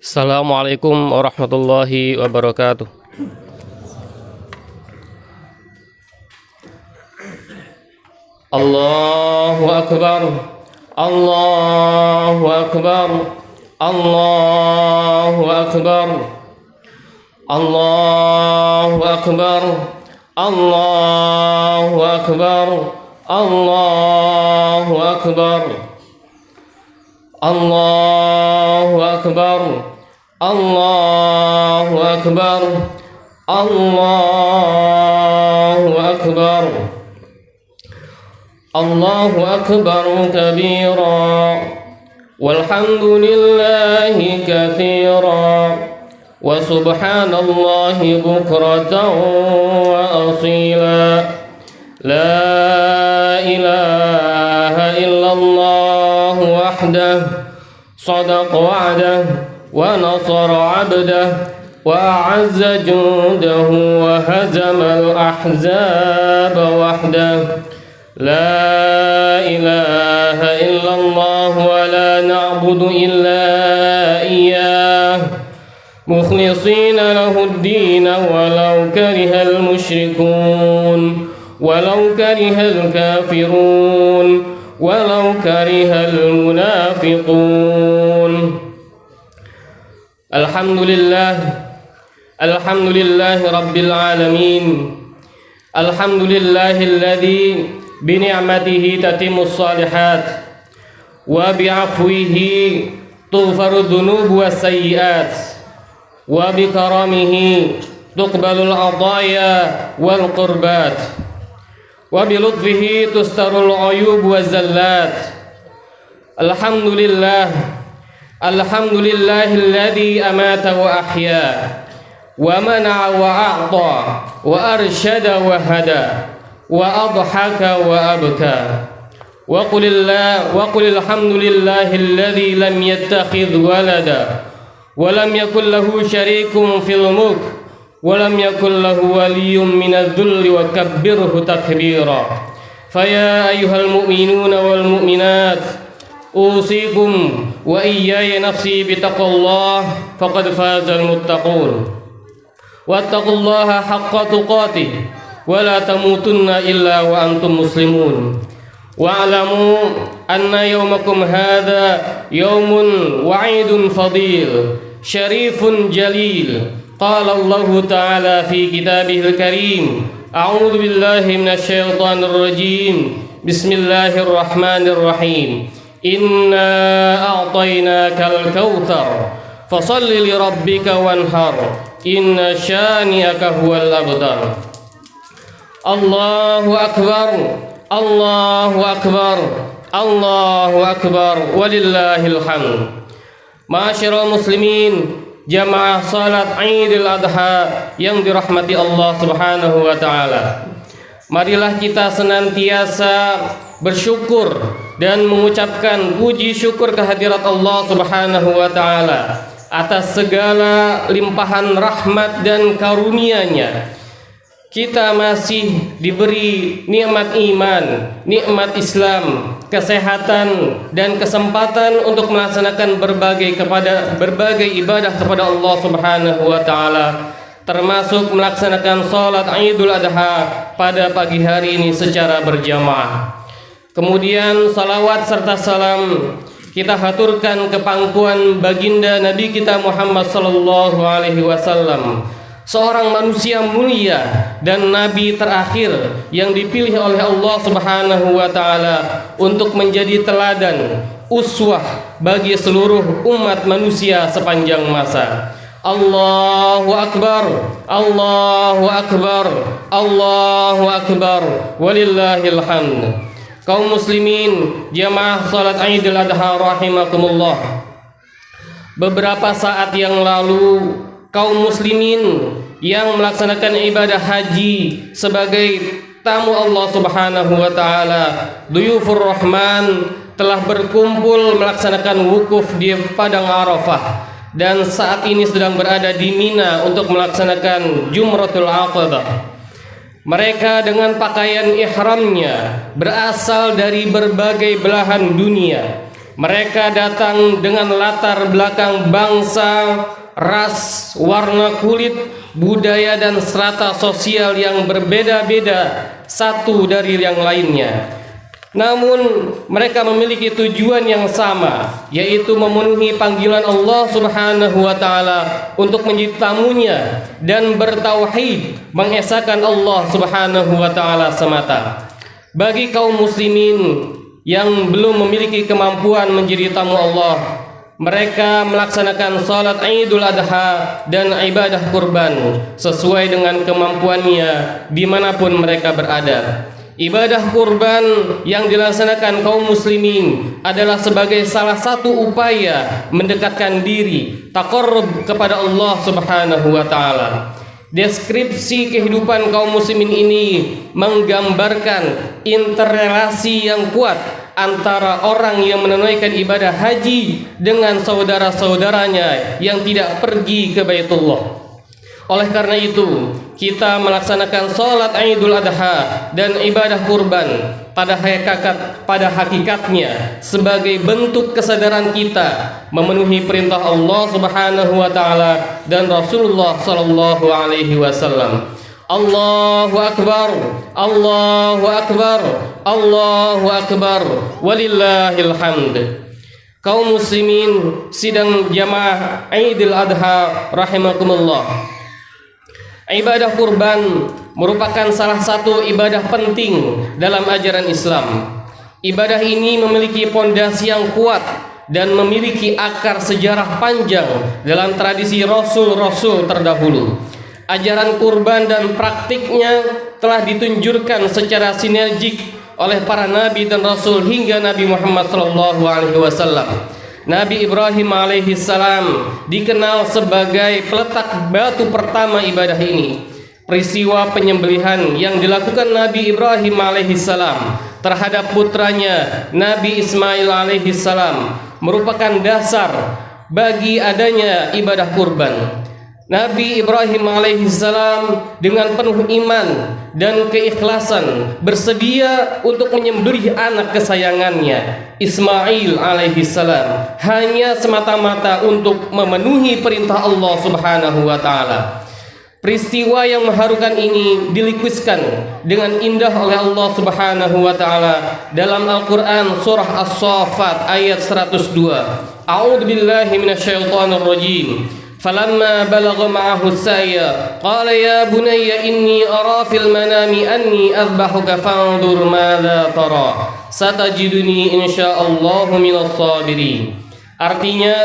Assalamualaikum warahmatullahi wabarakatuh. Allahu Akbar, Allahu Akbar, Allahu Akbar, Allahu Akbar, Allahu Akbar, Allahu Akbar, Allahu Akbar, Allahu Akbar, Allahu Akbar, Allahu Akbar kabira, walhamdulillahi katsira, wa subhanallahi bukratan wa asila, la ilaha illallah wahdah, sadaqa wa'dah, wa nasara 'abdah, wa a'azza jundahu, wa hazamal ahzaba wahdah. La ilaha illallah wa la na'budu illa iyyah, mukhlishina lahud-din walau karihal musyrikun, walau karihal kafirun, walau karihal munafiqun. Alhamdulillah, alhamdulillahi rabbil alamin, alhamdulillahilladzi bini'matihi tatimmus shalihat, wa bi'afwihi tughfaru dhunubu was-sayyi'at, wa bikaramihi tuqbalul ataya wal qurbat, wa bilutfihi tustarul uyub waz-zallat. Alhamdulillah, alhamdulillahilladzi amata wa ahya, wa mana'a wa a'ta, wa arsyada wa hada, wa adhaka wa abka. Wa qul alhamdulillahilladzi lam yattakhidh walada, wa lam yakul lahu syarikun fil mulk, wa lam yakul lahu waliyyun minadh-dhulli, wa kabbirhu takbira. Faya ayyuhal mu'minuna wal mu'minat, usikum wa iyaya nafsi bitaqwallah, faqad fazal muttaqun. Wattaqullaha haqqa tuqatih, wa la tamutunna illa wa antum muslimun. Wa'lamu anna yawmakum hadha yawmun wa'idun fadil, syarifun jalil. Qala Allahu ta'ala fi kitabihil karim, a'udzu billahi minasyaitonir rajim, bismillahirrahmanirrahim. Inna a'tainakal kautsar, fasalli li rabbika wanhar, inna syani'aka huwal abtar. Allahu akbar, Allahu akbar, Allahu akbar, walillahil hamd. Ma'asyiral muslimin, jamaah salat Idul Adha yang dirahmati Allah Subhanahu wa taala. Marilah kita senantiasa bersyukur dan mengucapkan puji syukur kehadirat Allah Subhanahu wa taala atas segala limpahan rahmat dan karunia-Nya. Kita masih diberi nikmat iman, nikmat Islam, kesehatan dan kesempatan untuk melaksanakan berbagai ibadah kepada Allah Subhanahu wa taala, termasuk melaksanakan salat Idul Adha pada pagi hari ini secara berjamaah. Kemudian salawat serta salam kita haturkan ke pangkuan baginda Nabi kita Muhammad sallallahu alaihi wasallam, seorang manusia mulia dan nabi terakhir yang dipilih oleh Allah Subhanahu wa taala untuk menjadi teladan, uswah bagi seluruh umat manusia sepanjang masa. Allahu akbar, Allahu akbar, Allahu akbar, walillahil hamd. Kaum muslimin, jamaah salat Idul Adha rahimakumullah. Beberapa saat yang lalu kaum muslimin yang melaksanakan ibadah haji sebagai tamu Allah Subhanahu wa taala, duyufur rahman, telah berkumpul melaksanakan wukuf di padang Arafah dan saat ini sedang berada di Mina untuk melaksanakan Jumratul Aqabah. Mereka dengan pakaian ihramnya berasal dari berbagai belahan dunia Mereka datang dengan latar belakang bangsa, ras, warna kulit, budaya dan strata sosial yang berbeda-beda satu dari yang lainnya. Namun mereka memiliki tujuan yang sama, yaitu memenuhi panggilan Allah Subhanahu wa taala untuk menjadi tamunya dan bertauhid, mengesahkan Allah Subhanahu wa taala semata. Bagi kaum muslimin yang belum memiliki kemampuan menjadi tamu Allah, mereka melaksanakan salat Idul Adha dan ibadah kurban sesuai dengan kemampuannya dimanapun mereka berada. Ibadah kurban yang dilaksanakan kaum muslimin adalah sebagai salah satu upaya mendekatkan diri taqarrub kepada Allah Subhanahu wa taala. Deskripsi kehidupan kaum muslimin ini menggambarkan interrelasi yang kuat antara orang yang menunaikan ibadah haji dengan saudara-saudaranya yang tidak pergi ke Baitullah. Oleh karena itu, kita melaksanakan salat Idul Adha dan ibadah kurban pada hakikatnya sebagai bentuk kesadaran kita memenuhi perintah Allah Subhanahu wa taala dan Rasulullah sallallahu alaihi wasallam. Allahu akbar, Allahu akbar, Allahu akbar, walillahil hamd. Kaum muslimin sidang jamaah Idul Adha rahimakumullah. Ibadah kurban merupakan salah satu ibadah penting dalam ajaran Islam. Ibadah ini memiliki pondasi yang kuat dan memiliki akar sejarah panjang dalam tradisi rasul-rasul terdahulu. Ajaran kurban dan praktiknya telah ditunjukkan secara sinergik oleh para nabi dan rasul hingga Nabi Muhammad SAW. Nabi Ibrahim alaihissalam dikenal sebagai peletak batu pertama ibadah ini. Peristiwa penyembelihan yang dilakukan Nabi Ibrahim alaihissalam terhadap putranya Nabi Ismail alaihissalam merupakan dasar bagi adanya ibadah kurban. Nabi Ibrahim alaihissalam dengan penuh iman dan keikhlasan bersedia untuk menyembelih anak kesayangannya Ismail alaihissalam hanya semata-mata untuk memenuhi perintah Allah Subhanahu wa taala. Peristiwa yang mengharukan ini dilukiskan dengan indah oleh Allah Subhanahu wa taala dalam Al-Qur'an surah As-Saffat ayat 102. A'udzubillahi minasyaitonir rajim. فلما بلغ معه السعي قال يا بني إني أرى في المنام أني أذبحك فانظر ماذا ترى ستجدني إن شاء الله من الصابرين. Artinya,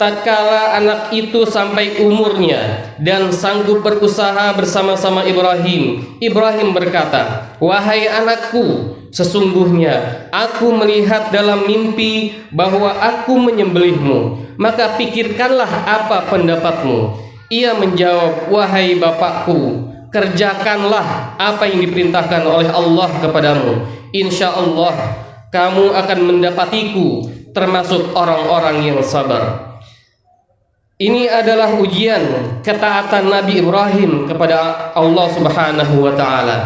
tatkala anak itu sampai umurnya dan sanggup berusaha bersama-sama Ibrahim, Ibrahim berkata, "Wahai anakku, sesungguhnya aku melihat dalam mimpi bahwa aku menyembelihmu, maka pikirkanlah apa pendapatmu." Ia menjawab, "Wahai bapakku, kerjakanlah apa yang diperintahkan oleh Allah kepadamu. Insya Allah kamu akan mendapatiku termasuk orang-orang yang sabar." Ini adalah ujian ketaatan Nabi Ibrahim kepada Allah Subhanahu wa taala.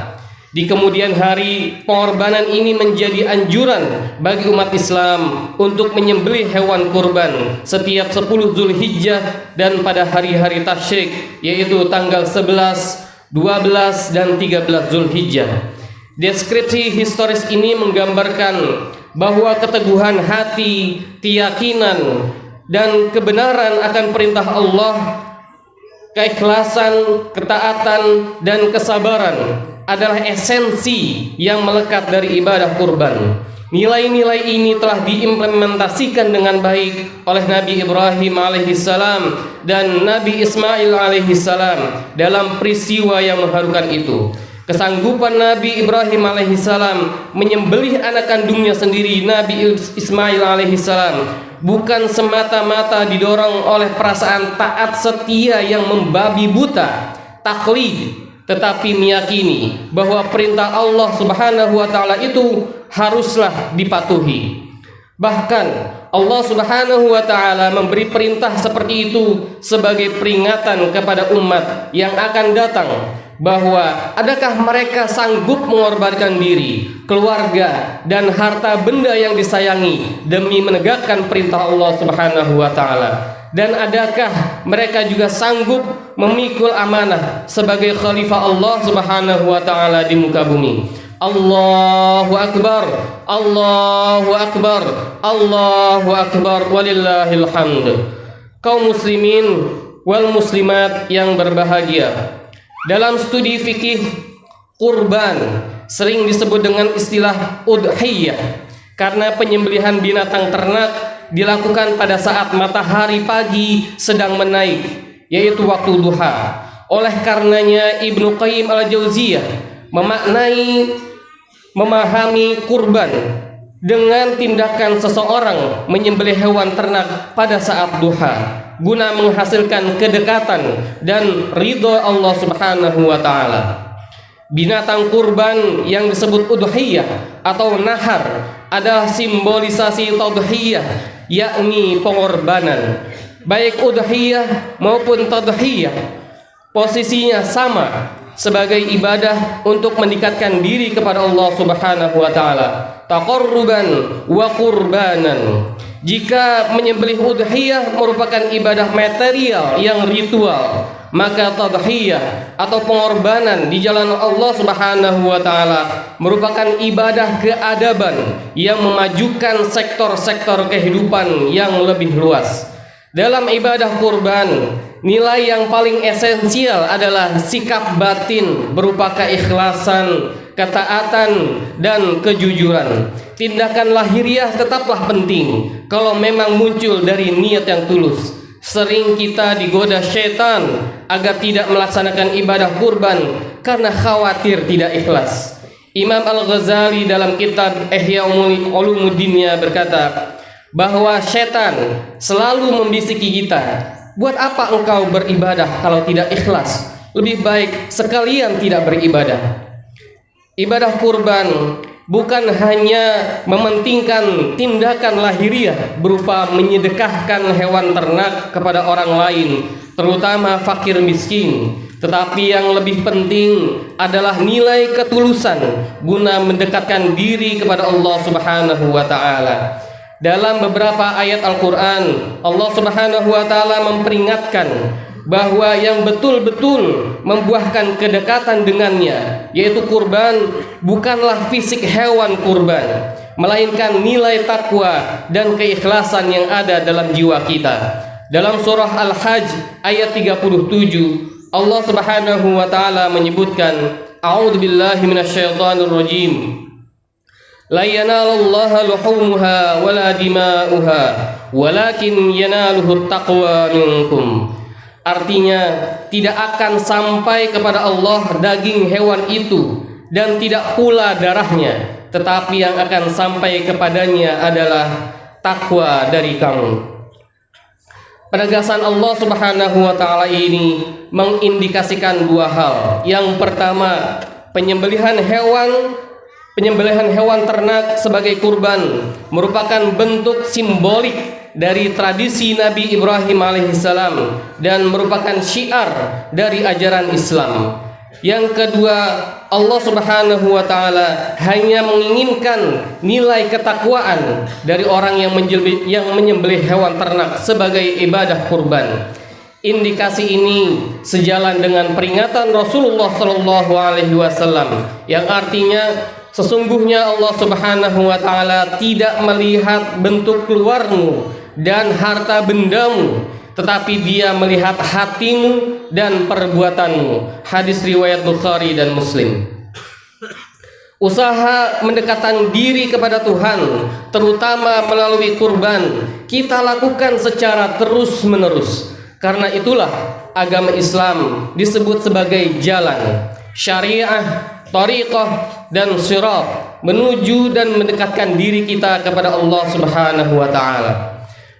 Di kemudian hari, pengorbanan ini menjadi anjuran bagi umat Islam untuk menyembelih hewan kurban setiap 10 Zulhijjah dan pada hari-hari tasyrik, yaitu tanggal 11, 12 dan 13 Zulhijjah. Deskripsi historis ini menggambarkan bahwa keteguhan hati, keyakinan dan kebenaran akan perintah Allah, keikhlasan, ketaatan dan kesabaran adalah esensi yang melekat dari ibadah kurban. Nilai-nilai ini telah diimplementasikan dengan baik oleh Nabi Ibrahim alaihissalam dan Nabi Ismail alaihissalam dalam peristiwa yang mengharukan itu. Kesanggupan Nabi Ibrahim alaihissalam menyembelih anak kandungnya sendiri, Nabi Ismail alaihissalam, bukan semata-mata didorong oleh perasaan taat setia yang membabi buta, taklid, tetapi meyakini bahwa perintah Allah Subhanahu wa taala itu haruslah dipatuhi. Bahkan Allah Subhanahu wa taala memberi perintah seperti itu sebagai peringatan kepada umat yang akan datang bahwa adakah mereka sanggup mengorbankan diri, keluarga, dan harta benda yang disayangi demi menegakkan perintah Allah Subhanahu wa taala? Dan adakah mereka juga sanggup memikul amanah sebagai khalifah Allah Subhanahu wa taala di muka bumi? Allahu akbar, Allahu akbar, Allahu akbar, walillahil hamd. Kaum muslimin wal muslimat yang berbahagia, dalam studi fikih kurban sering disebut dengan istilah udhiyah karena penyembelihan binatang ternak dilakukan pada saat matahari pagi sedang menaik, yaitu waktu duha. Oleh karenanya Ibnu Qayyim al-Jauziyah memahami kurban dengan tindakan seseorang menyembelih hewan ternak pada saat duha guna menghasilkan kedekatan dan ridho Allah Subhanahu wa taala. Binatang kurban yang disebut udhiyah atau nahar adalah simbolisasi tadhiyah, yakni pengorbanan. Baik udhiyah maupun tadhiyah posisinya sama sebagai ibadah untuk mendekatkan diri kepada Allah Subhanahu wa taala, taqarruban wa qurbanan. Jika menyembelih udhiyah merupakan ibadah material yang ritual, maka tadhiyah atau pengorbanan di jalan Allah Subhanahu wa taala merupakan ibadah keadaban yang memajukan sektor-sektor kehidupan yang lebih luas. Dalam ibadah kurban, nilai yang paling esensial adalah sikap batin berupa keikhlasan, ketaatan, dan kejujuran. Tindakan lahiriah tetaplah penting kalau memang muncul dari niat yang tulus. Sering kita digoda syaitan agar tidak melaksanakan ibadah kurban karena khawatir tidak ikhlas. Imam Al-Ghazali dalam kitab Ihya Ulumuddinnya berkata bahwa syaitan selalu membisiki kita, buat apa engkau beribadah kalau tidak ikhlas? Lebih baik sekalian tidak beribadah. Ibadah kurban bukan hanya mementingkan tindakan lahiriah berupa menyedekahkan hewan ternak kepada orang lain, terutama fakir miskin, tetapi yang lebih penting adalah nilai ketulusan guna mendekatkan diri kepada Allah Subhanahu wa taala. Dalam beberapa ayat Al-Quran, Allah Subhanahu wa taala memperingatkan bahwa yang betul-betul membuahkan kedekatan dengannya, yaitu kurban, bukanlah fisik hewan kurban, melainkan nilai takwa dan keikhlasan yang ada dalam jiwa kita. Dalam surah Al-Hajj ayat 37, Allah Subhanahu wa taala menyebutkan, A'udzubillahi minasyaitonirrajim. La yanalallaha luhumuha wala dima'uha walakin yanaluhu taqwa minkum. Artinya, tidak akan sampai kepada Allah daging hewan itu dan tidak pula darahnya, tetapi yang akan sampai kepadanya adalah takwa dari kamu. Penegasan Allah Subhanahu wa taala ini mengindikasikan dua hal. Yang pertama, penyembelihan hewan ternak sebagai kurban merupakan bentuk simbolik dari tradisi Nabi Ibrahim alaihissalam dan merupakan syiar dari ajaran Islam. Yang kedua, Allah Subhanahu wa taala hanya menginginkan nilai ketakwaan dari orang yang menyembelih hewan ternak sebagai ibadah kurban. Indikasi ini sejalan dengan peringatan Rasulullah SAW yang artinya sesungguhnya Allah Subhanahu wa taala tidak melihat bentuk keluarmu dan harta bendamu, tetapi Dia melihat hatimu dan perbuatanmu. Hadis riwayat Bukhari dan Muslim. Usaha mendekatkan diri kepada Tuhan, terutama melalui kurban, kita lakukan secara terus-menerus. Karena itulah agama Islam disebut sebagai jalan, syariah, thariqah, dan sirat menuju dan mendekatkan diri kita kepada Allah Subhanahu wa taala.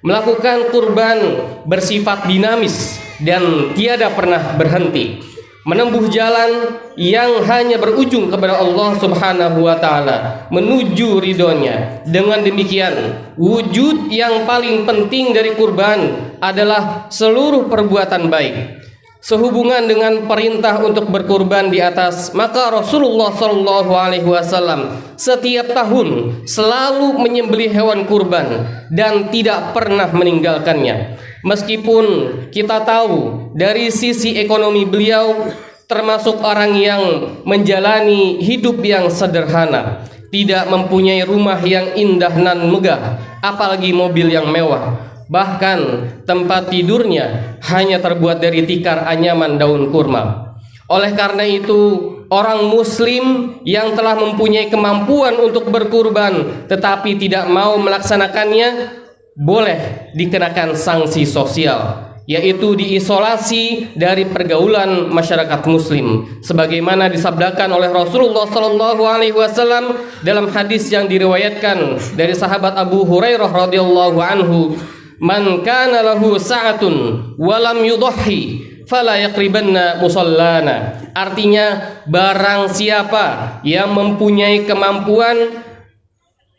Melakukan kurban bersifat dinamis dan tiada pernah berhenti, menempuh jalan yang hanya berujung kepada Allah Subhanahu wa taala, menuju ridhonya. Dengan demikian, wujud yang paling penting dari kurban adalah seluruh perbuatan baik. sehubungan dengan perintah untuk berkurban di atas, maka Rasulullah Shallallahu Alaihi Wasallam setiap tahun selalu menyembelih hewan kurban dan tidak pernah meninggalkannya. Meskipun kita tahu dari sisi ekonomi beliau termasuk orang yang menjalani hidup yang sederhana, tidak mempunyai rumah yang indah nan megah, apalagi mobil yang mewah. Bahkan tempat tidurnya hanya terbuat dari tikar anyaman daun kurma. Oleh karena itu, orang muslim yang telah mempunyai kemampuan untuk berkurban tetapi tidak mau melaksanakannya, boleh dikenakan sanksi sosial, yaitu diisolasi dari pergaulan masyarakat muslim, sebagaimana disabdakan oleh Rasulullah Shallallahu Alaihi Wasallam dalam hadis yang diriwayatkan dari sahabat Abu Hurairah radhiyallahu anhu, "Man kana lahu sa'atun wa lam yudhi fala yaqribanna musallana." Artinya, barang siapa yang mempunyai kemampuan,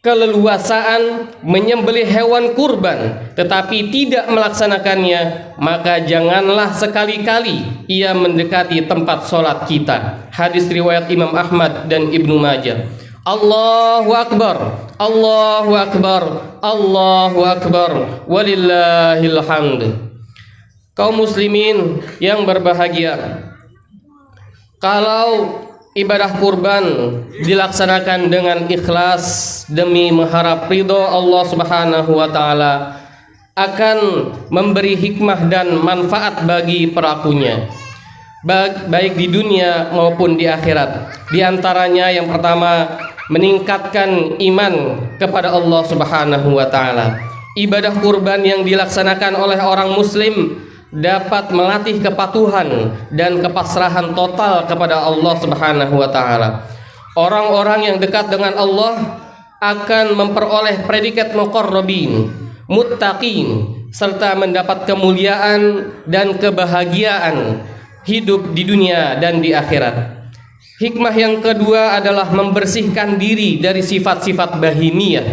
keleluasaan menyembelih hewan kurban tetapi tidak melaksanakannya, maka janganlah sekali-kali ia mendekati tempat sholat kita. Hadis riwayat Imam Ahmad dan Ibnu Majah. Allahu Akbar, Allahu Akbar, Allahu Akbar, walillahil hamd. Kaum muslimin yang berbahagia, kalau ibadah kurban dilaksanakan dengan ikhlas demi mengharap ridho Allah Subhanahu wa taala, akan memberi hikmah dan manfaat bagi pelakunya, baik di dunia maupun di akhirat. Di antaranya yang pertama, meningkatkan iman kepada Allah Subhanahu wa taala. Ibadah kurban yang dilaksanakan oleh orang muslim dapat melatih kepatuhan dan kepasrahan total kepada Allah Subhanahu wa taala. Orang-orang yang dekat dengan Allah akan memperoleh predikat muqarrabin, muttaqin, serta mendapat kemuliaan dan kebahagiaan hidup di dunia dan di akhirat. Hikmah yang kedua adalah membersihkan diri dari sifat-sifat bahimiyah.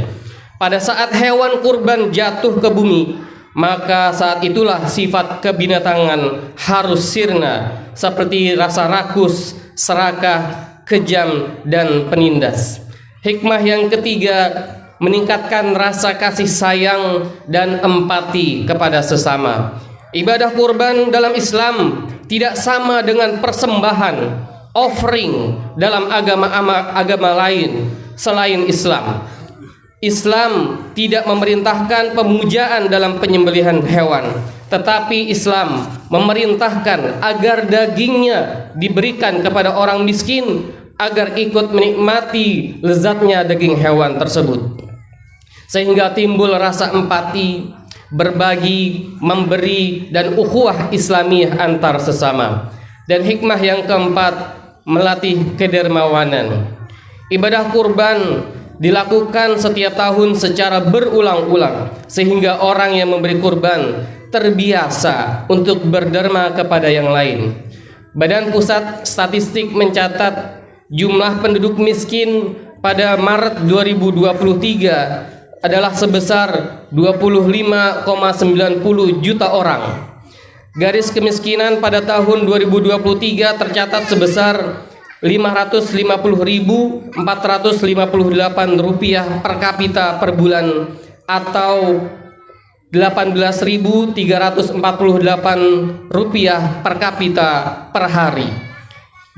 Pada saat hewan kurban jatuh ke bumi, maka saat itulah sifat kebinatangan harus sirna, seperti rasa rakus, serakah, kejam, dan penindas. Hikmah yang ketiga, meningkatkan rasa kasih sayang dan empati kepada sesama. Ibadah kurban dalam Islam tidak sama dengan persembahan, offering dalam agama lain selain Islam. Islam tidak memerintahkan pemujaan dalam penyembelihan hewan, tetapi Islam memerintahkan agar dagingnya diberikan kepada orang miskin agar ikut menikmati lezatnya daging hewan tersebut, sehingga timbul rasa empati, berbagi, memberi, dan ukhuwah Islamiyah antar sesama. Dan hikmah yang keempat, melatih kedermawanan. Ibadah kurban dilakukan setiap tahun secara berulang-ulang, sehingga orang yang memberi kurban terbiasa untuk berderma kepada yang lain. Badan Pusat Statistik mencatat jumlah penduduk miskin pada Maret 2023 adalah sebesar 25,90 juta orang. Garis kemiskinan pada tahun 2023 tercatat sebesar Rp550.458 per kapita per bulan, atau Rp18.348 per kapita per hari.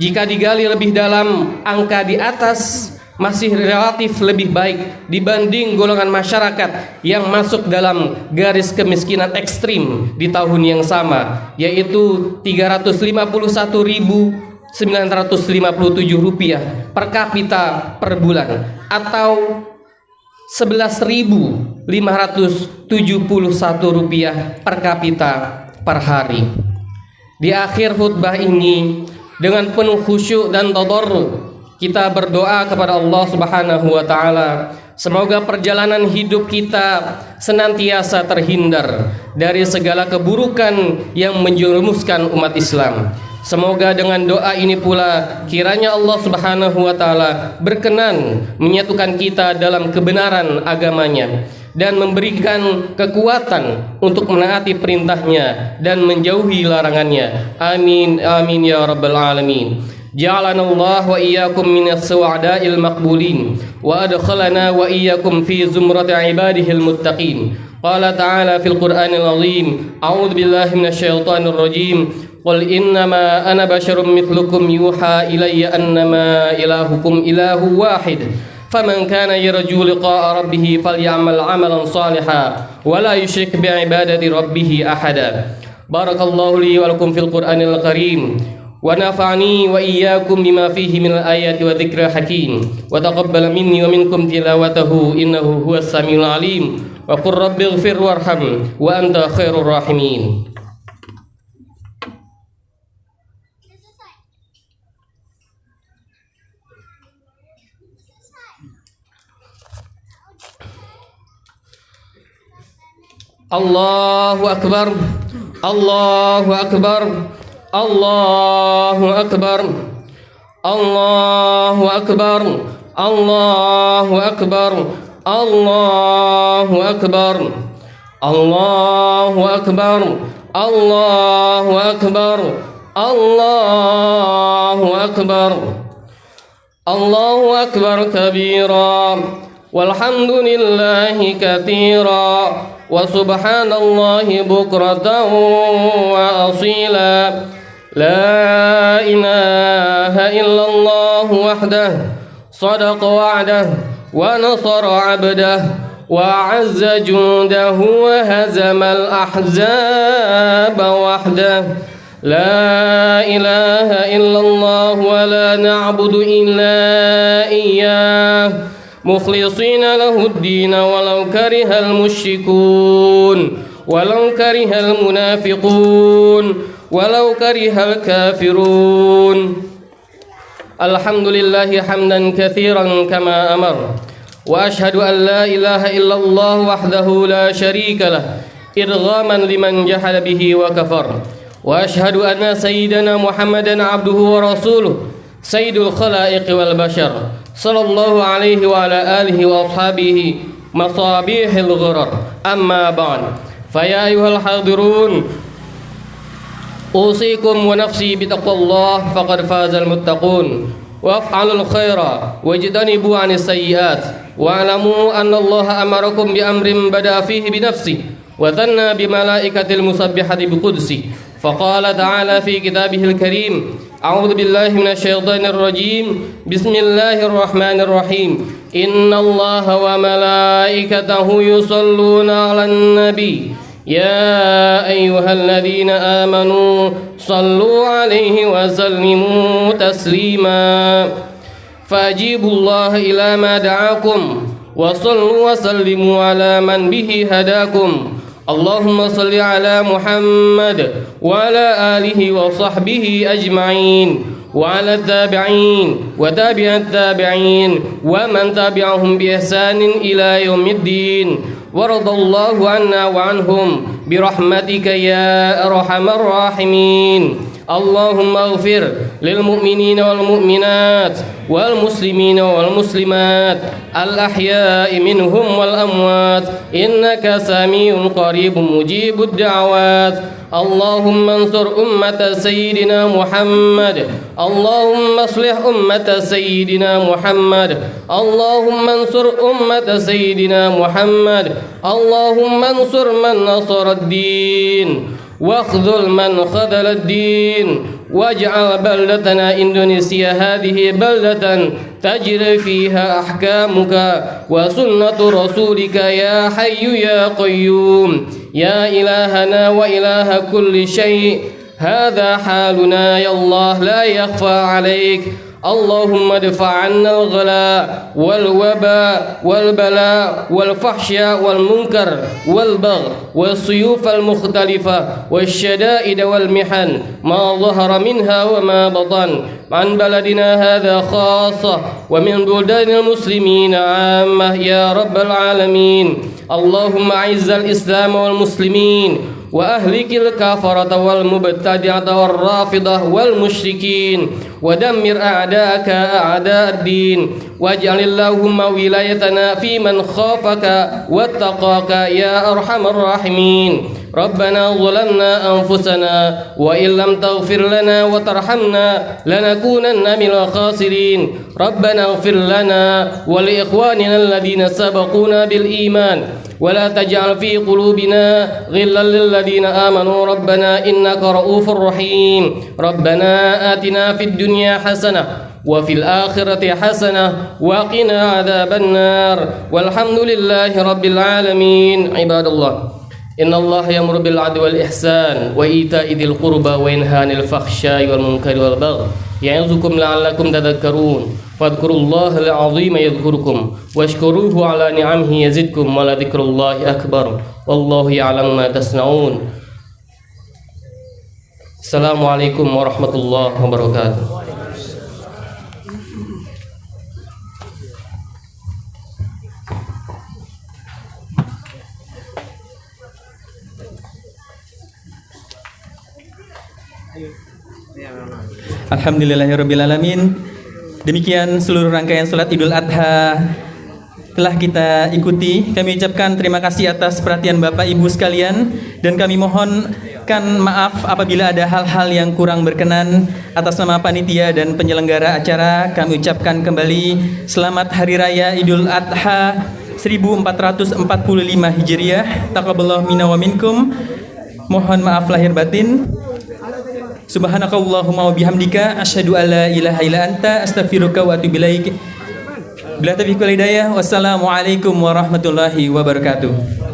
Jika digali lebih dalam, angka di atas masih relatif lebih baik dibanding golongan masyarakat yang masuk dalam garis kemiskinan ekstrim di tahun yang sama, yaitu Rp351.957 per kapita per bulan, atau Rp11.571 per kapita per hari. Di akhir khutbah ini, dengan penuh khusyuk dan tadarruk, kita berdoa kepada Allah Subhanahu wa taala, semoga perjalanan hidup kita senantiasa terhindar dari segala keburukan yang menjerumuskan umat Islam. Semoga dengan doa ini pula kiranya Allah Subhanahu wa taala berkenan menyatukan kita dalam kebenaran agamanya, dan memberikan kekuatan untuk menaati perintahnya dan menjauhi larangannya. Amin amin ya rabbal alamin. جعلنا الله وإياكم من السعداء المقبولين وأدخلنا وإياكم في زمرة عباده المتقين. قال تعالى في القرآن العظيم: أعوذ بالله من الشيطان الرجيم. قل إنما أنا بشر مثلكم يوحى إلي أنما إلهكم إله واحد فمن كان يرجو لقاء ربه فليعمل عملا صالحا ولا يشرك بعبادة ربه أحدا. بارك الله لي ولكم في القرآن الكريم ونفعني وإياكم بما فيه من الآيات وذكر الحكيم وتقبل مني ومنكم تلاوته إنه هو السميع العليم وقل رب اغفر وارحم وأنت خير الراحمين. الله أكبر الله أكبر الله أكبر الله أكبر الله أكبر الله أكبر الله أكبر الله أكبر الله أكبر الله أكبر كبيرا والحمد لله كثيرا وسبحان الله بكرة وأصيلا. لا إله إلا الله وحده صدق وعده ونصر عبده وأعز جنده وهزم الأحزاب وحده. لا إله إلا الله ولا نعبد إلا إياه مخلصين له الدين ولو كره المشركون ولو كره المنافقون ولو كره الكافرون. الحمد لله حمدا كثيرا كما أمر وأشهد أن لا إله إلا الله وحده لا شريك له إرغاما لمن جحد به وكفر. وأشهد أن سيدنا محمدا عبده ورسوله سيد الخلائق والبشر صلى الله عليه وعلى آله وأصحابه مصابيح الغرر. أما بعد فيا أيها الحاضرون أوصيكم ونفسي بتقوى الله فقد فاز المتقون وافعلوا الخير واجتنبوا عن السيئات واعلموا أن الله أمركم بأمر بدأ فيه بنفسه وثنى بملائكة المسبحة بقدسه فقال تعالى في كتابه الكريم: أعوذ بالله من الشيطان الرجيم بسم الله الرحمن الرحيم إن الله وملائكته يصلون على النبي يا أيها الذين آمنوا صلوا عليه وسلموا تسليما. فأجيبوا الله إلى ما دعاكم وصلوا وسلموا على من به هداكم. اللهم صل على محمد وعلى آله وصحبه أجمعين وعلى التابعين وتابع التابعين ومن تبعهم بإحسان إلى يوم الدين. ورضى الله عنا وعنهم برحمتك يا أرحم الراحمين. اللهم اغفر للمؤمنين والمؤمنات والمسلمين والمسلمات الأحياء منهم والأموات إنك سميع قريب مجيب الدعوات. اللهم انصر أمة سيدنا محمد. اللهم اصلح أمة سيدنا محمد. اللهم انصر أمة سيدنا محمد. اللهم انصر من نصر الدين واخذل من خذل الدين واجعل بلدتنا إندونيسيا هذه بلدة تجري فيها أحكامك وسنة رسولك يا حي يا قيوم يا إلهنا وإله كل شيء. هذا حالنا يا الله لا يخفى عليك. اللهم ادفع عنا الغلاء والوباء والبلاء والفحشاء والمنكر والبغي والسيوف المختلفة والشدائد والمحن ما ظهر منها وما بطن عن بلدنا هذا خاصة ومن بلدان المسلمين عامة يا رب العالمين. اللهم أعز الإسلام والمسلمين وأهلك الكفرة والمبتدعة والرافضة والمشركين ودمر أعداءك أعداء الدين واجعل اللهم ولايتنا في من خافك واتقاك يا أرحم الراحمين ربنا ظلمنا أنفسنا وإن لم تغفر لنا وترحمنا لنكونن من الخاسرين ربنا اغفر لنا ولإخواننا الذين سبقونا بالإيمان ولا تجعل في قلوبنا غلا للذين آمنوا ربنا إنك رؤوف رحيم ربنا آتنا في الدنيا حسنة وفي الآخرة حسنة وقنا عذاب النار والحمد لله رب العالمين عباد الله إن الله يأمر بالعدل والإحسان وإيتاء ذي القربى وينهى عن الفحشاء والمنكر والبغي يعظكم لعلكم تذكرون فاذكروا الله العظيم يذكركم واشكروه على نعمه يزدكم ولذكر الله أكبر والله يعلم ما تصنعون السلام عليكم ورحمة الله وبركاته. Alhamdulillahirrabbilalamin. Demikian seluruh rangkaian salat Idul Adha telah kita ikuti. Kami ucapkan terima kasih atas perhatian Bapak Ibu sekalian dan kami mohonkan maaf apabila ada hal-hal yang kurang berkenan. Atas nama panitia dan penyelenggara acara kami ucapkan kembali selamat Hari Raya Idul Adha 1445 Hijriah. Taqabbalallahu minna wa minkum. Mohon maaf lahir batin. Subhanakallahumma wa bihamdika asyhadu an la ilaha illa anta astaghfiruka wa atubu ilaik. Bila taufiq wal hidayah. Wassalamualaikum warahmatullahi wabarakatuh.